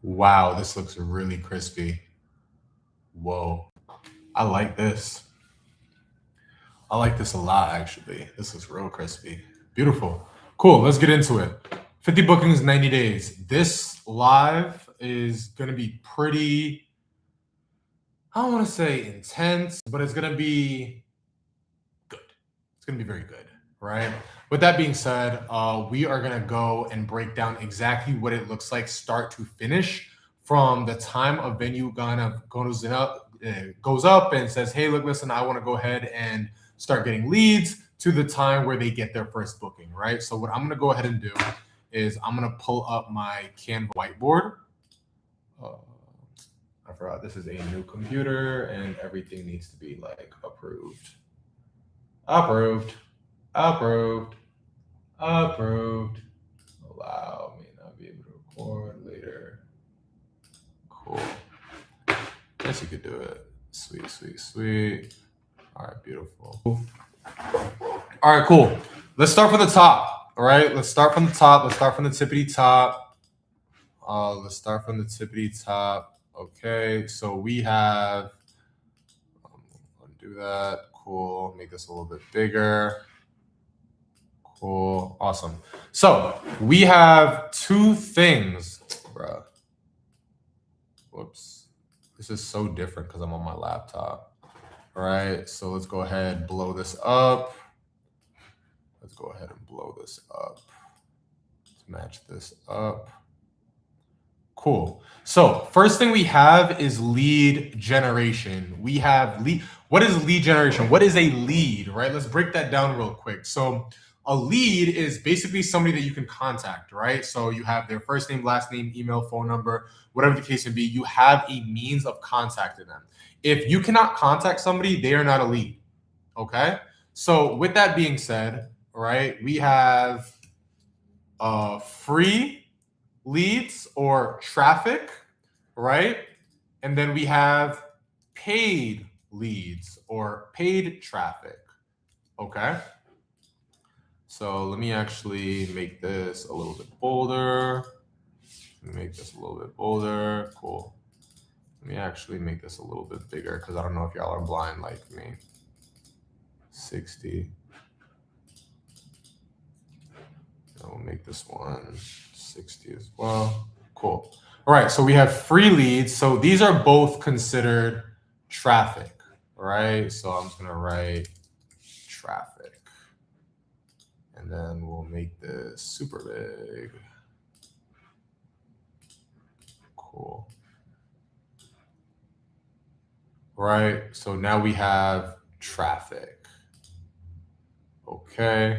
Wow, this looks really crispy. Whoa, I like this. I like this a lot, actually. This looks real crispy. Beautiful. Cool, let's get into it. 50 bookings, 90 days. This live is going to be pretty, I don't want to say intense, but it's going to be good. It's going to be very good, right? With that being said, we are going to go and break down exactly what it looks like start to finish from the time a venue goes up and says, hey, look, listen, I want to go ahead and start getting leads to the time where they get their first booking, right? So what I'm going to go ahead and do is I'm going to pull up my Canva whiteboard. Uh, I forgot this is a new computer and everything needs to be like approved. Approved. Approved. Approved. Allow me not be able to record later. Cool. Guess you could do it. Sweet, sweet, sweet. All right, beautiful. All right, cool. Let's start from the top. All right, let's start from the top. Let's start from the tippity top. Let's start from the tippity top. Okay, so we have. Undo that. Cool. Make this a little bit bigger. Cool. Awesome. So we have two things, bruh. Whoops. This is so different because I'm on my laptop. All right. So let's go ahead and blow this up. Let's go ahead and blow this up. Let's match this up. Cool. So first thing we have is lead generation. We have lead. What is lead generation? What is a lead, right? Let's break that down real quick. So a lead is basically somebody that you can contact, right? So you have their first name, last name, email, phone number, whatever the case may be. You have a means of contacting them. If you cannot contact somebody, they are not a lead, okay? So with that being said, right, we have free leads or traffic, right? And then we have paid leads or paid traffic, okay? So let me actually make this a little bit bolder. Make this a little bit bolder. Cool. Let me actually make this a little bit bigger because I don't know if y'all are blind like me. 60. I'll make this one 60 as well. Cool. All right, so we have free leads. So these are both considered traffic, right? So I'm just gonna write traffic. And then we'll make this super big. Cool. Right, so now we have traffic. Okay.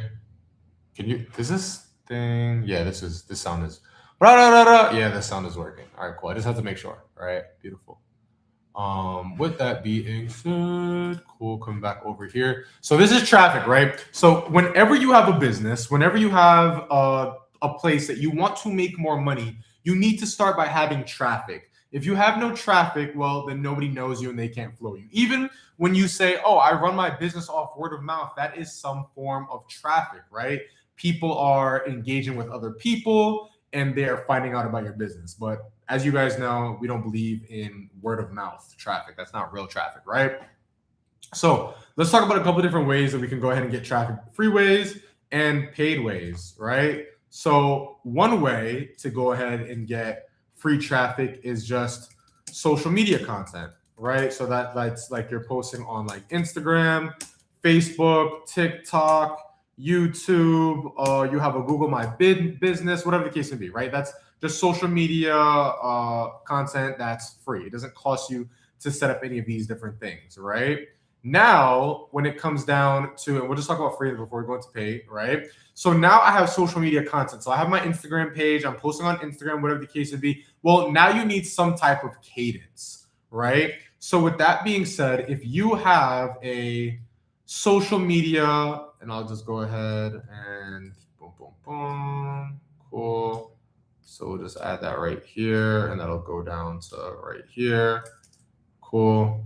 Can you, is this thing? Yeah, this sound is, yeah, this sound is working. All right, cool. I just have to make sure. All right, beautiful. With that being said, cool, come back over here. So this is traffic, right? So whenever you have a business, whenever you have a place that you want to make more money, you need to start by having traffic. If you have no traffic, well, then nobody knows you and they can't flow you. Even when you say, oh, I run my business off word of mouth, that is some form of traffic, right? People are engaging with other people and they're finding out about your business. But as you guys know, we don't believe in word of mouth traffic. That's not real traffic, right? So let's talk about a couple different ways that we can go ahead and get traffic: free ways and paid ways, right? So one way to go ahead and get free traffic is just social media content, right? So that's like you're posting on like Instagram, Facebook, TikTok, YouTube, you have a Google My Business, whatever the case may be, right? That's just social media content that's free. It doesn't cost you to set up any of these different things, right? Now, when it comes down to, and we'll just talk about free before we go into pay, right? So now I have social media content. So I have my Instagram page. I'm posting on Instagram, whatever the case may be. Well, now you need some type of cadence, right? So with that being said, if you have a social media, and I'll just go ahead and boom, boom, boom. Cool. So we'll just add that right here, and that'll go down to right here. Cool.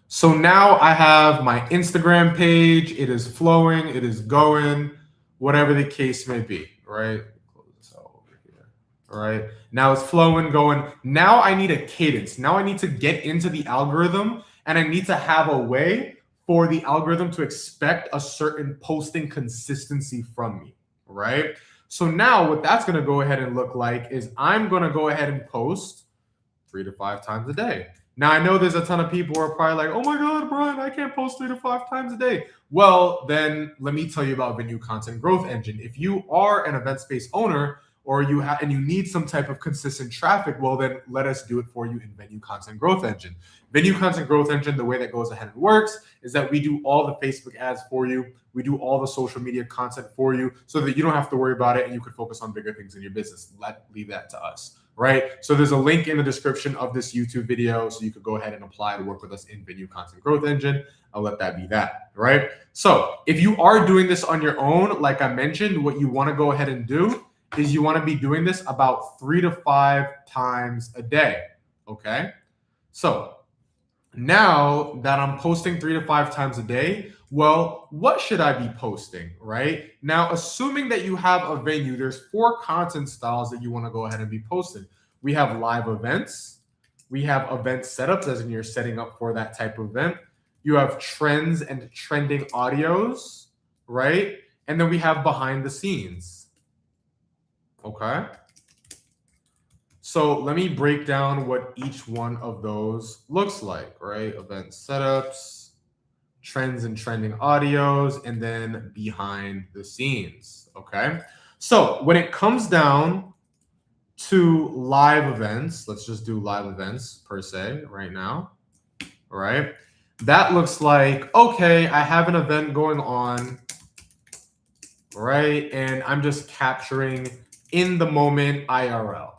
So now I have my Instagram page. It is flowing. It is going, whatever the case may be, right? Close this out over here. All right. Now it's flowing, going. Now I need a cadence. Now I need to get into the algorithm and I need to have a way for the algorithm to expect a certain posting consistency from me. Right. So now what that's going to go ahead and look like is I'm going to go ahead and post 3 to 5 times a day. Now I know there's a ton of people who are probably like, "Oh my God, Brian, I can't post 3 to 5 times a day." Well, then let me tell you about Venue Content Growth Engine. If you are an event space owner or you have and you need some type of consistent traffic, well then let us do it for you in Venue Content Growth Engine. Venue Content Growth Engine, the way that goes ahead and works is that we do all the Facebook ads for you. We do all the social media content for you so that you don't have to worry about it and you can focus on bigger things in your business. Leave that to us. Right? So there's a link in the description of this YouTube video so you could go ahead and apply to work with us in Venue Content Growth Engine. I'll let that be that, right? So if you are doing this on your own, like I mentioned, what you want to go ahead and do is you want to be doing this about 3 to 5 times a day, okay? So now that I'm posting 3 to 5 times a day, well, what should I be posting, right? Now, assuming that you have a venue, there's 4 content styles that you want to go ahead and be posting. We have live events. We have event setups, as in you're setting up for that type of event. You have trends and trending audios, right? And then we have behind the scenes, okay? So let me break down what each one of those looks like, right? Event setups, trends and trending audios, and then behind the scenes, okay? So when it comes down to live events, let's just do live events per se right now, all right? That looks like, okay, I have an event going on, right? And I'm just capturing in the moment IRL.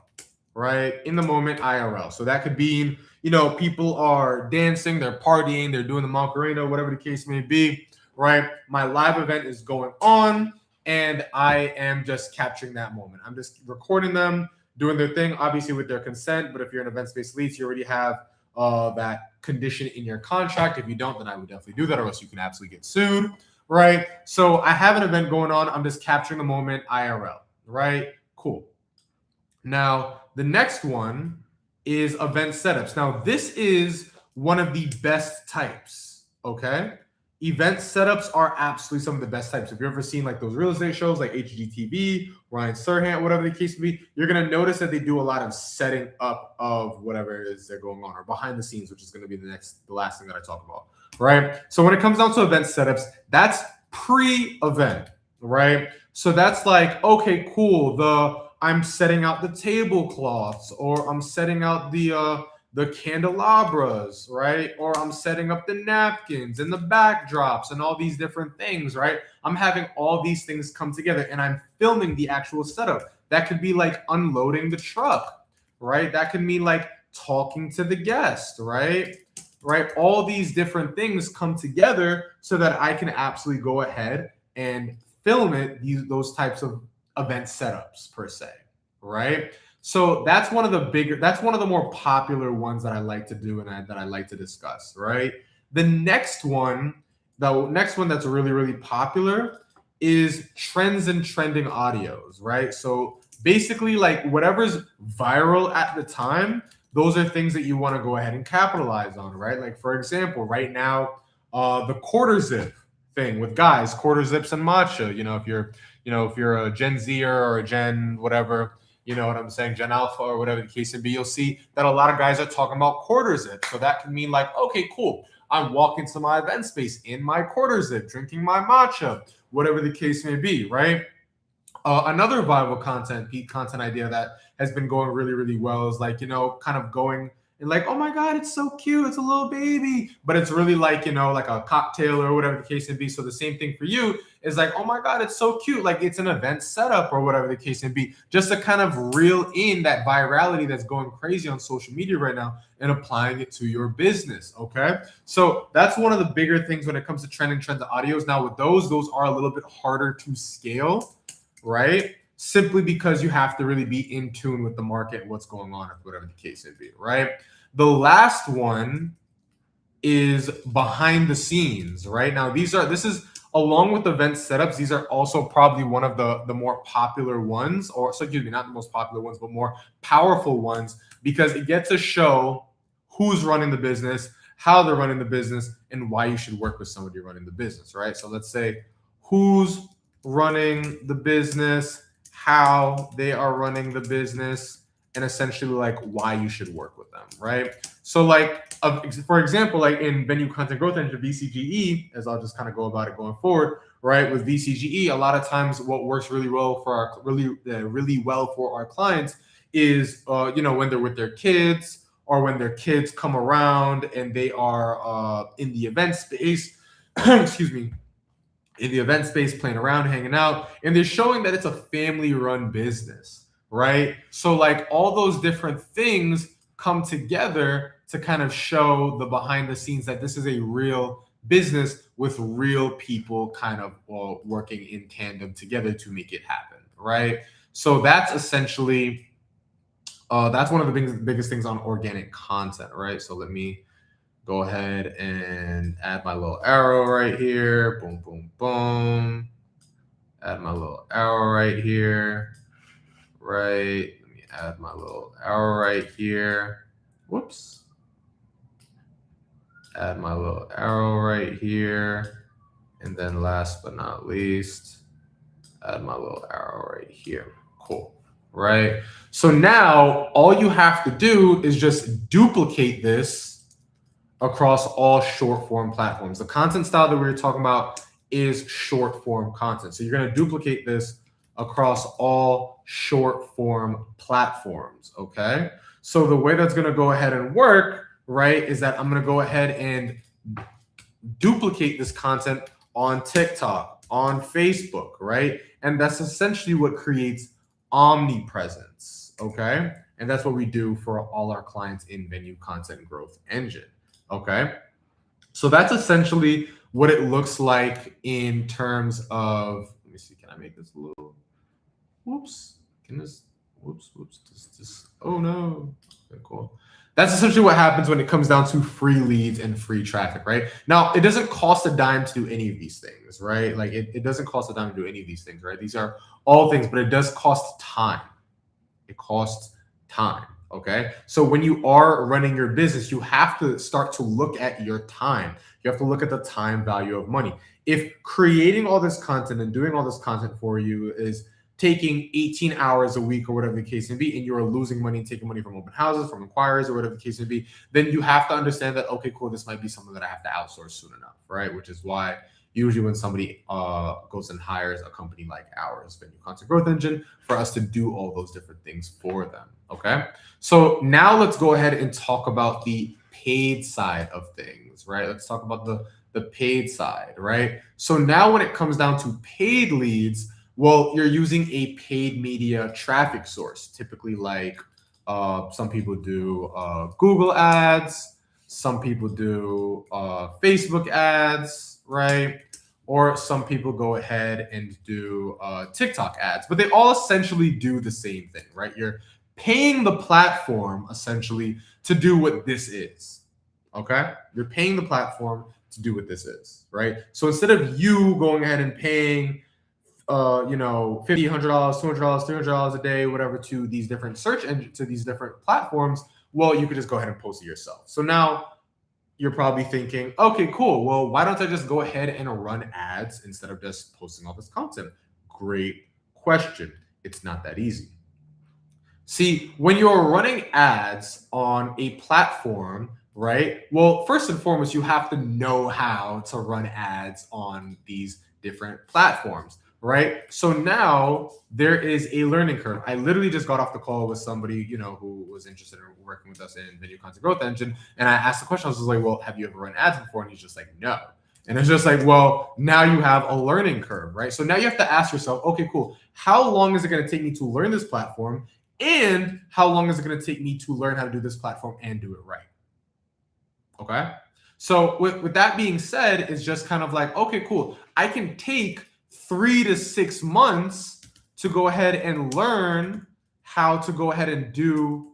Right? In the moment IRL. So that could be, people are dancing, they're partying, they're doing the Macarena, whatever the case may be, right? My live event is going on and I am just capturing that moment. I'm just recording them, doing their thing, obviously with their consent. But if you're an event space lead, you already have that condition in your contract. If you don't, then I would definitely do that or else you can absolutely get sued, right? So I have an event going on. I'm just capturing the moment IRL, right? Cool. Now, the next one is event setups. Now, this is one of the best types, okay? Event setups are absolutely some of the best types. If you've ever seen like those real estate shows like HGTV, Ryan Serhant, whatever the case may be, you're going to notice that they do a lot of setting up of whatever it is they're going on or behind the scenes, which is going to be the last thing that I talk about, right? So when it comes down to event setups, that's pre-event, right? So that's like, okay, cool. I'm setting out the tablecloths, or I'm setting out the candelabras, right? Or I'm setting up the napkins and the backdrops and all these different things, right? I'm having all these things come together and I'm filming the actual setup. That could be like unloading the truck, right? That could mean like talking to the guest, right? Right? All these different things come together so that I can absolutely go ahead and film those types of event setups per se, right? So that's one of the more popular ones that I like to do and that I like to discuss, right? The next one that's really, really popular is trends and trending audios, right? So basically like whatever's viral at the time, those are things that you want to go ahead and capitalize on, right? Like for example, right now, the quarter zip thing with guys, quarter zips and matcha, if you're a Gen Zer or a Gen whatever, you know what I'm saying, Gen Alpha or whatever the case may be, you'll see that a lot of guys are talking about quarter zip. So that can mean like, okay, cool. I'm walking to my event space in my quarter zip, drinking my matcha, whatever the case may be, right? Another viral content idea that has been going really, really well is like, kind of going and like, oh my God, it's so cute. It's a little baby. But it's really like, like a cocktail or whatever the case may be. So the same thing for you is like, oh my God, it's so cute. Like it's an event setup or whatever the case may be, just to kind of reel in that virality that's going crazy on social media right now and applying it to your business. Okay. So that's one of the bigger things when it comes to trends of audios. Now with those are a little bit harder to scale, right? Simply because you have to really be in tune with the market and what's going on, or whatever the case may be, right? The last one is behind the scenes, right? Now, this is along with event setups, these are also probably one of the more popular ones, or so excuse me, not the most popular ones, but more powerful ones, because it gets to show who's running the business, how they're running the business, and why you should work with somebody running the business, right? So let's say who's running the business, how they are running the business, and essentially like why you should work with them, right? So like, for example, like in Venue Content Growth Engine, VCGE, as I'll just kind of go about it going forward, right? With VCGE, a lot of times what works really well for our really well for our clients is when they're with their kids, or when their kids come around and they are in the event space, excuse me, in the event space, playing around, hanging out, and they're showing that it's a family-run business, right? So like all those different things come together to kind of show the behind the scenes that this is a real business with real people kind of working in tandem together to make it happen, right? So that's essentially that's one of the biggest things on organic content, right? So let me go ahead and add my little arrow right here. Boom, boom, boom. Add my little arrow right here. Right. Let me add my little arrow right here. Whoops. Add my little arrow right here. And then last but not least, add my little arrow right here. Cool. Right. So now all you have to do is just duplicate this across all short form platforms. The content style that we were talking about is short form content. So you're going to duplicate this across all short form platforms. Okay. So the way that's going to go ahead and work, right, is that I'm going to go ahead and duplicate this content on TikTok, on Facebook, right? And that's essentially what creates omnipresence. Okay. And that's what we do for all our clients in Venue Content Growth Engine. Okay, so that's essentially what it looks like in terms of, let me see, can I make this a little, whoops, oh no, okay, cool. That's essentially what happens when it comes down to free leads and free traffic, right? Now, it doesn't cost a dime to do any of these things, right? Like it doesn't cost a dime to do any of these things, right? These are all things, but it does cost time. It costs time. Okay. So when you are running your business, you have to start to look at your time. You have to look at the time value of money. If creating all this content and doing all this content for you is taking 18 hours a week or whatever the case may be, and you're losing money and taking money from open houses, from inquiries, or whatever the case may be, then you have to understand that, okay, cool, this might be something that I have to outsource soon enough, right? Which is why usually when somebody goes and hires a company like ours, Venue Content Growth Engine, for us to do all those different things for them, okay? So now let's go ahead and talk about the paid side of things, right? Let's talk about the paid side, right? So now when it comes down to paid leads, well, you're using a paid media traffic source, typically like some people do Google ads, some people do Facebook ads, right? Or some people go ahead and do TikTok ads, but they all essentially do the same thing, right? You're paying the platform essentially to do what this is, okay? You're paying the platform to do what this is, right? So instead of you going ahead and paying, $50, $100, $200, $300 a day, whatever, to these different search engines, to these different platforms, well, you could just go ahead and post it yourself. So now you're probably thinking, okay, cool. Well, why don't I just go ahead and run ads instead of just posting all this content? Great question. It's not that easy. See, when you're running ads on a platform, right? Well, first and foremost, you have to know how to run ads on these different platforms, right? So now there is a learning curve. I literally just got off the call with somebody, who was interested in working with us in Venue Content Growth Engine. And I asked the question, I was just like, well, have you ever run ads before? And he's just like, no. And it's just like, well, now you have a learning curve, right? So now you have to ask yourself, okay, cool. How long is it going to take me to learn this platform? And how long is it going to take me to learn how to do this platform and do it right? Okay. So with that being said, it's just kind of like, okay, cool. I can take 3 to 6 months to go ahead and learn how to go ahead and do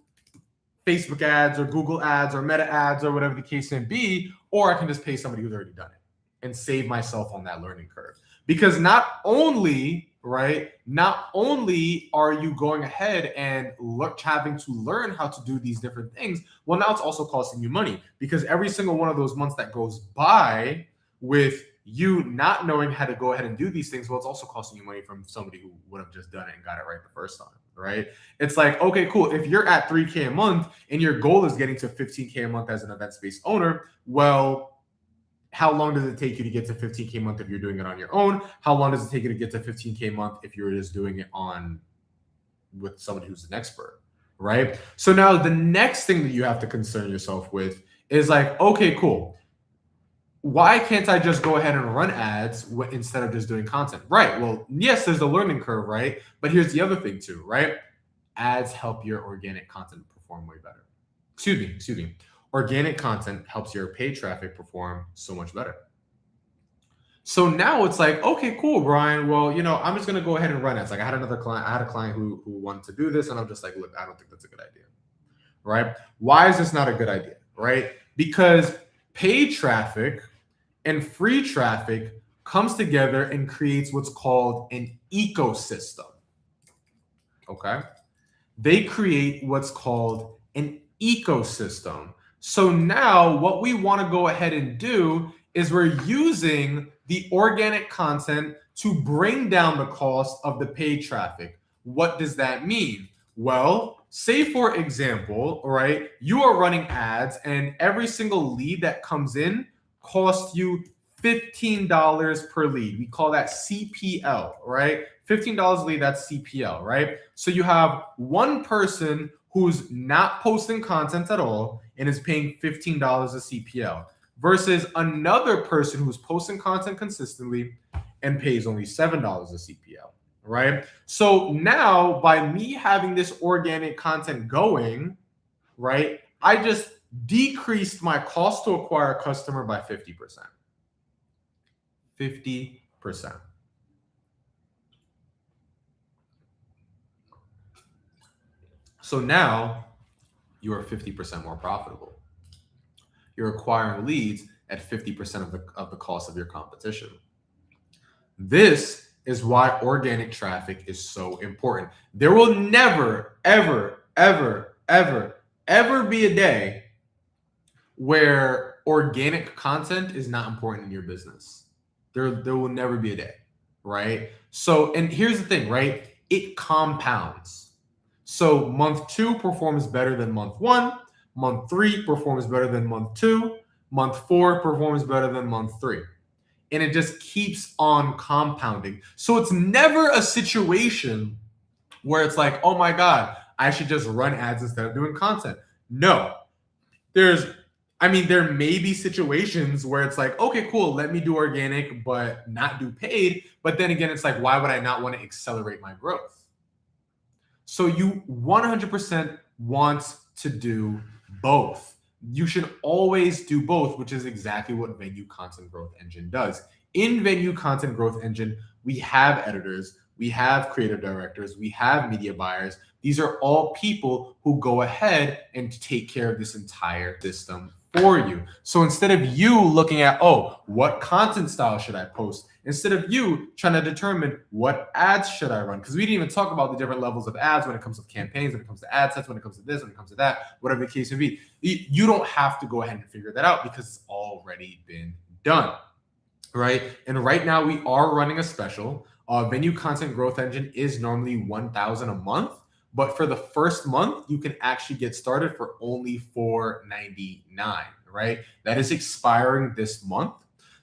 Facebook ads or Google ads or Meta ads or whatever the case may be, or I can just pay somebody who's already done it. and save myself on that learning curve. Because not only are you going ahead and having to learn how to do these different things, well, now it's also costing you money, because every single one of those months that goes by with you not knowing how to go ahead and do these things, well, it's also costing you money from somebody who would have just done it and got it right the first time, right? It's like, okay, cool. If you're at $3K a month and your goal is getting to $15K a month as an event space owner, well, how long does it take you to get to $15K a month if you're doing it on your own? How long does it take you to get to $15K a month if you're just doing it with somebody who's an expert, right? So now the next thing that you have to concern yourself with is like, okay, cool. Why can't I just go ahead and run ads instead of just doing content? Right. Well, yes, there's a learning curve, right? But here's the other thing too, right? Ads help your organic content perform way better. Excuse me. Organic content helps your paid traffic perform so much better. So now it's like, okay, cool, Brian. Well, I'm just going to go ahead and run ads. Like I had a client who wanted to do this, and I'm just like, look, I don't think that's a good idea, right? Why is this not a good idea, right? Because paid traffic and free traffic comes together and creates what's called an ecosystem, okay? They create what's called an ecosystem. So now what we want to go ahead and do is we're using the organic content to bring down the cost of the paid traffic. What does that mean? Well, say for example, right, you are running ads and every single lead that comes in costs you $15 per lead. We call that CPL, right? $15 a lead, that's CPL, right? So you have one person who's not posting content at all and is paying $15 a CPL versus another person who's posting content consistently and pays only $7 a CPL, right? So now by me having this organic content going, right, I just decreased my cost to acquire a customer by 50%. 50%. So now you are 50% more profitable. You're acquiring leads at 50% of the cost of your competition. This is why organic traffic is so important. There will never, ever, ever, ever, ever be a day where organic content is not important in your business. There will never be a day, right? So, and here's the thing, right? It compounds. So month 2 performs better than month 1. Month 3 performs better than month 2. Month 4 performs better than month 3. And it just keeps on compounding. So it's never a situation where it's like, oh my God, I should just run ads instead of doing content. No. There may be situations where it's like, okay, cool, let me do organic, but not do paid. But then again, it's like, why would I not want to accelerate my growth? So you 100% want to do both. You should always do both, which is exactly what Venue Content Growth Engine does. In Venue Content Growth Engine, we have editors, we have creative directors, we have media buyers. These are all people who go ahead and take care of this entire system for you. So instead of you looking at, oh, what content style should I post? Instead of you trying to determine what ads should I run, because we didn't even talk about the different levels of ads when it comes to campaigns, when it comes to ad sets, when it comes to this, when it comes to that, whatever the case may be. You don't have to go ahead and figure that out because it's already been done, right? And right now we are running a special. Venue Content Growth Engine is normally $1,000 a month, but for the first month, you can actually get started for only $499, right? That is expiring this month.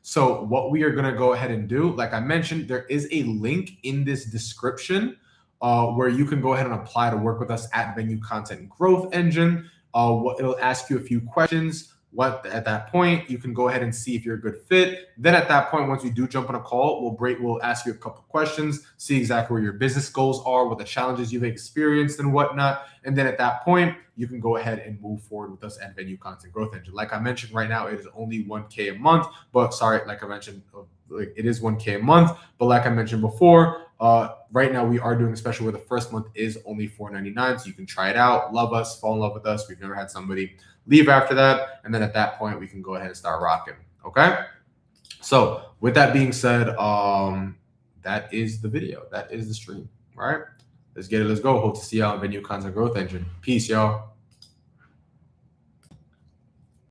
So what we are going to go ahead and do, like I mentioned, there is a link in this description where you can go ahead and apply to work with us at Venue Content Growth Engine. It'll ask you a few questions. At that point, you can go ahead and see if you're a good fit. Then at that point, once we do jump on a call, we'll ask you a couple questions, see exactly where your business goals are, what the challenges you've experienced and whatnot. And then at that point, you can go ahead and move forward with us at Venue Content Growth Engine. Like I mentioned, right now, it is only $1K a month. But sorry, like I mentioned, it is $1K a month. But like I mentioned before, right now we are doing a special where the first month is only $499. So you can try it out, love us, fall in love with us. We've never had somebody leave after that. And then at that point, we can go ahead and start rocking. Okay. So with that being said, that is the video. That is the stream. All right. Let's get it. Let's go. Hope to see y'all on Venue Content Growth Engine. Peace, y'all.